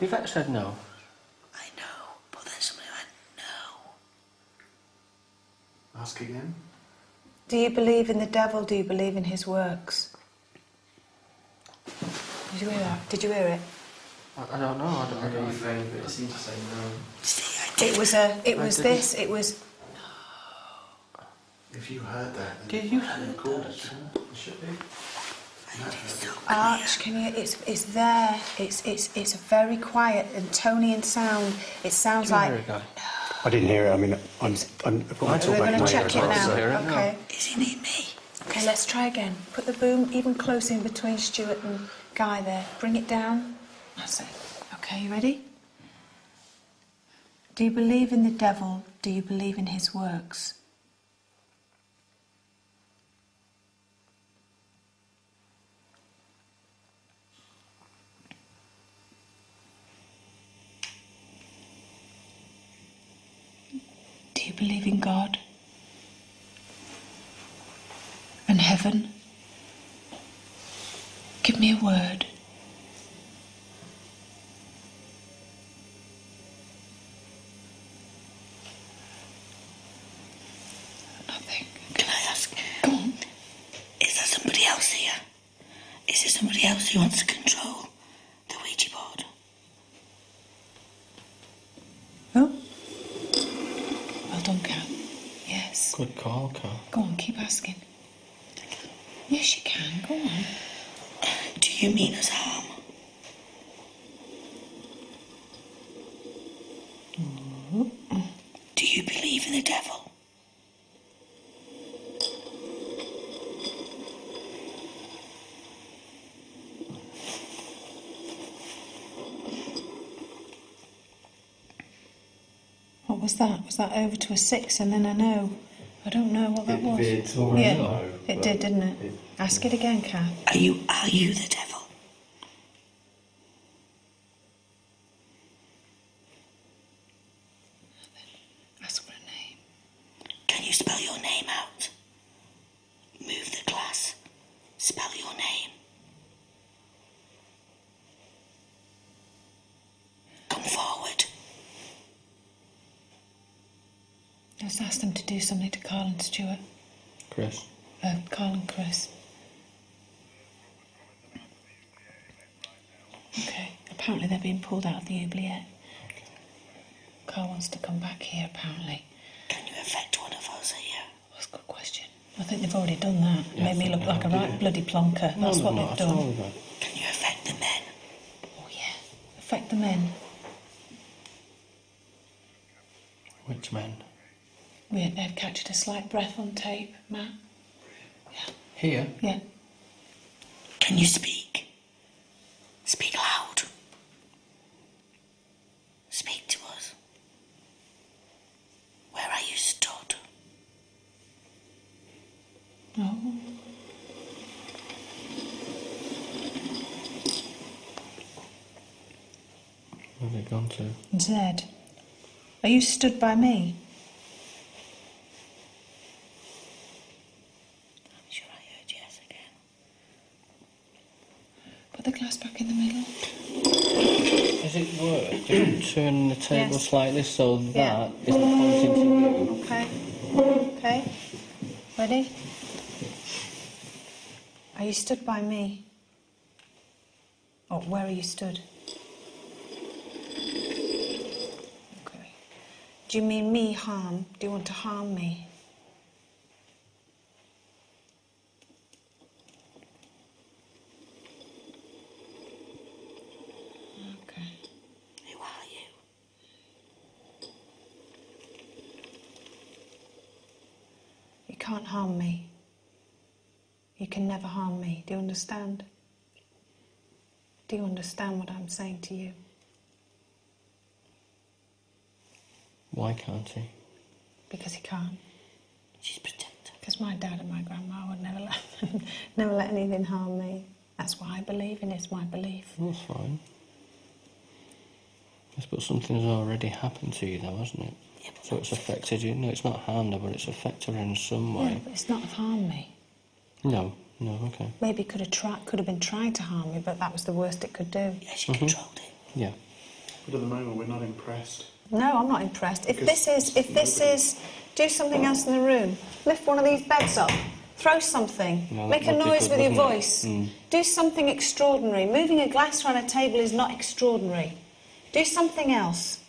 Yvette said no. I know, but then somebody went, no. Ask again. Do you believe in the devil? Do you believe in his works? Did you hear that? Did you hear it? I don't know. I don't know. It seemed to say no. See, I It did. was this. It was. If you heard that, then Did you record it? It should be. Arch, can you? It's there. It's a very quiet and Tony and sound. It sounds Did you like. hear it, Guy? I didn't hear it. I mean, I've got my talk We're back going in to my check ear it as well, now. so- Okay. Is he near me? Okay, let's try again. Put the boom even closer in between Stuart and Guy there. Bring it down. That's it. Okay, you ready? Do you believe in the devil? Do you believe in his works? Do you believe in God? And heaven? Give me a word. Nothing. Can I ask? Go on. Is there somebody else here? Is there somebody else who wants to control the Ouija board? Oh? Well done, Kat. Yes. Good call, Carl. Go on, keep asking. Yes, you can. Go on. Do you mean us harm? Do you believe in the devil? What was that? Was that over to a 6 and then a no? I don't know what that was. veered towards Yeah, no, it but did, didn't it? Ask it again, Kath. Are you the devil? Ask for a name. Can you spell your name out? Move the glass. Spell your name. Come forward. Let's ask them to do something to Carl and Stuart. Chris. Carl and Chris. Okay. Apparently they're being pulled out of the oubliette. Carl wants to come back here, apparently. Can you affect one of us here? That's a good question. I think they've already done that. Yeah, Made me look like a right bloody plonker. That's what they've done. Can you affect the men? Oh, yeah. Affect the men. Which men? They've captured a slight breath on tape, Matt. Yeah. Here? Yeah. Can you speak? Speak loud. Speak to us. Where are you stood? Oh. Where have they gone to? Zed. Are you stood by me? I'm sure I heard yes again. Put the glass back in the middle. Is it worth just turning the table Yes. slightly so Yeah. that is pointing to you? Okay. Okay. Ready? Are you stood by me? Or where are you stood? Okay. Do you mean me harm? Do you want to harm me? Okay. Who are you? You can't harm me. You can never harm me. Do you understand? Do you understand what I'm saying to you? Why can't he? Because he can't. She's protector. Because my dad and my grandma would never let anything harm me. That's why I believe in it. It's my belief. That's fine. Yes, but something's already happened to you though, hasn't it? Yeah, but So it's affected you. No, it's not harmed her, but it's affected her in some Yeah, way. but it's not have harmed me. No, okay. Maybe could have been trying to harm me, but that was the worst it could do. yeah, she controlled it. Yeah. But at the moment, we're not impressed. No, I'm not impressed. If Because this is, do something else in the room. Lift one of these beds up. Throw something. No, that Make a would be noise good, with your wouldn't it? voice. Mm. Do something extraordinary. Moving a glass around a table is not extraordinary. Do something else.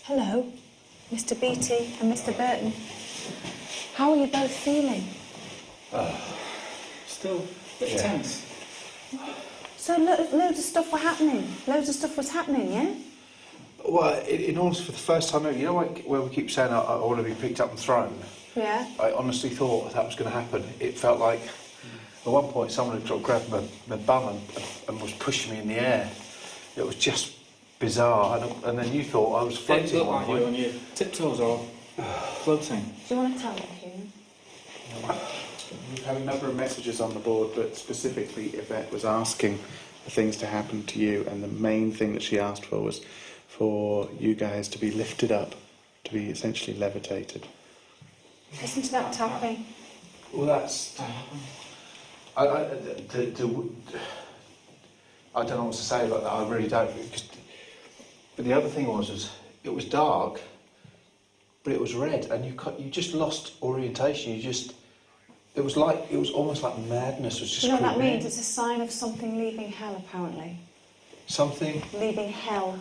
Hello, Mr. Beattie and Mr. Burton. How are you both feeling? Still a bit tense. So loads of stuff were happening. Loads of stuff was happening, yeah? Well, in order for the first time ever, you know, like where we keep saying I want to be picked up and thrown. Yeah. I honestly thought that was going to happen. It felt like at one point someone had sort of grabbed my bum and was pushing me in the air. It was just bizarre. And then you thought I was It floating. looked like you were on your tiptoes or floating. Do you want to tell me, Human? We've had a number of messages on the board, but specifically Yvette was asking for things to happen to you, and the main thing that she asked for was for you guys to be lifted up, to be essentially levitated. Listen to that tapping. Well, that's. I don't know what to say about that. I really don't. But the other thing was it was dark, but it was red, and you just lost orientation. It was almost like madness was just. Do you know what that creeping means? in. It's a sign of something leaving hell, apparently. Something. Leaving hell.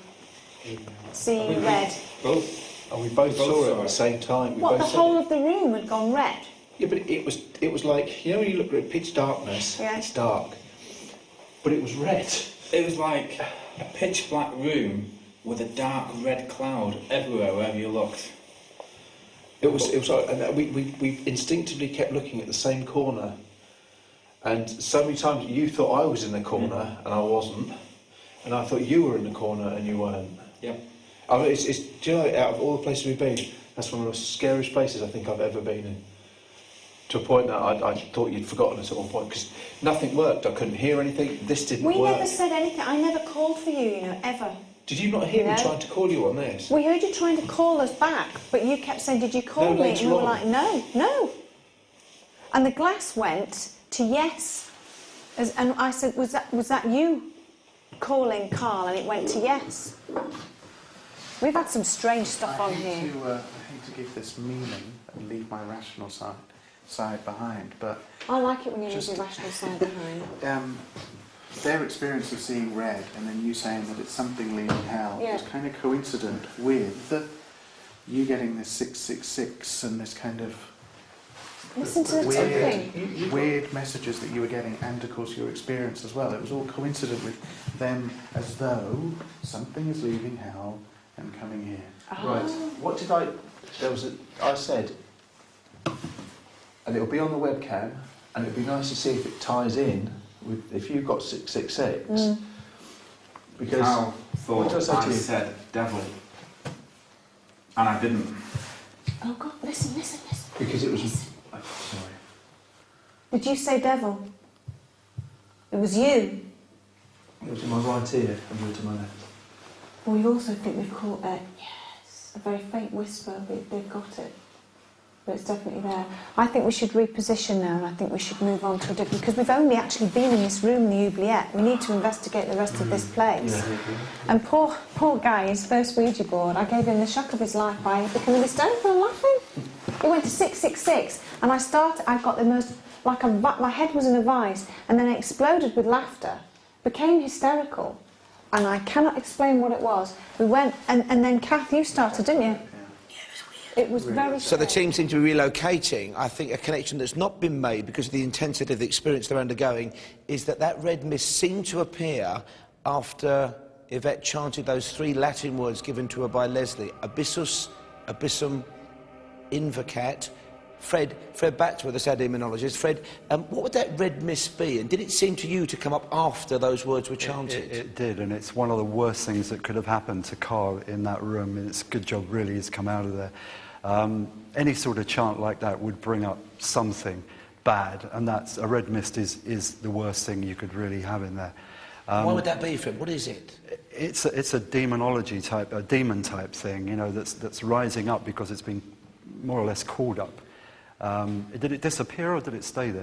Seeing red. Both. And we both saw it at the same time. What, the whole of the room had gone red? Yeah, but it was like, you know when you look at pitch darkness, Yeah. it's dark, but it was red. It was like a pitch black room with a dark red cloud everywhere wherever you looked. It was like, and we instinctively kept looking at the same corner, and so many times you thought I was in the corner and I wasn't, and I thought you were in the corner and you weren't. Yeah. I mean, do you know, out of all the places we've been, that's one of the scariest places I think I've ever been in. To a point that I thought you'd forgotten us at one point, because nothing worked. I couldn't hear anything. This didn't work. We never said anything. I never called for you, you know, ever. Did you not hear me No. trying to call you on this? We heard you trying to call us back, but you kept saying, did you call No, me? later And we were on. like, no. And the glass went to yes. And I said, was that you calling Carl? And it went to yes. We've had some strange stuff on here. I hate to give this meaning and leave my rational side behind, but I like it when you leave Just- your rational side behind. their experience of seeing red and then you saying that it's something leaving hell Yeah. was kind of coincident with you getting this 666 and this kind of Listen to the tapping. weird messages that you were getting, and of course your experience as well. It was all coincident with them, as though something is leaving hell and coming here. Right. What did I... I said, and it'll be on the webcam, and it'd be nice to see if it ties in with if you've got 666. Because Carl what did I thought say to I you? said devil. And I didn't. Oh God, listen. Because it was... Listen. Oh, sorry. Did you say devil? It was you. It was in my right ear and you were to my left. Well, we also think we've caught a very faint whisper. They've got it. But it's definitely there. I think we should reposition now, and I think we should move on to a different... Because we've only actually been in this room, the oubliette. We need to investigate the rest of this place. Yeah. And poor guy, his first Ouija board, I gave him the shock of his life by becoming hysterical and laughing. He went to 666, and I got the most... my head was in a vice, and then it exploded with laughter, became hysterical, and I cannot explain what it was. We went, and then Kath, you started, didn't you? It was very So the strange. team seem to be relocating. I think a connection that's not been made because of the intensity of the experience they're undergoing is that red mist seemed to appear after Yvette chanted those 3 Latin words given to her by Leslie. Abyssus, abyssum, invocat. Fred, back to her, the sad demonologist. Fred, what would that red mist be? And did it seem to you to come up after those words were chanted? It did, and it's one of the worst things that could have happened to Carl in that room, and it's a good job really he's come out of there. Any sort of chant like that would bring up something bad, and that's a red mist is the worst thing you could really have in there. Why would that be, Fred? What is it? It's a demonology type, a demon type thing, you know, that's rising up because it's been more or less called up. Did it disappear or did it stay there?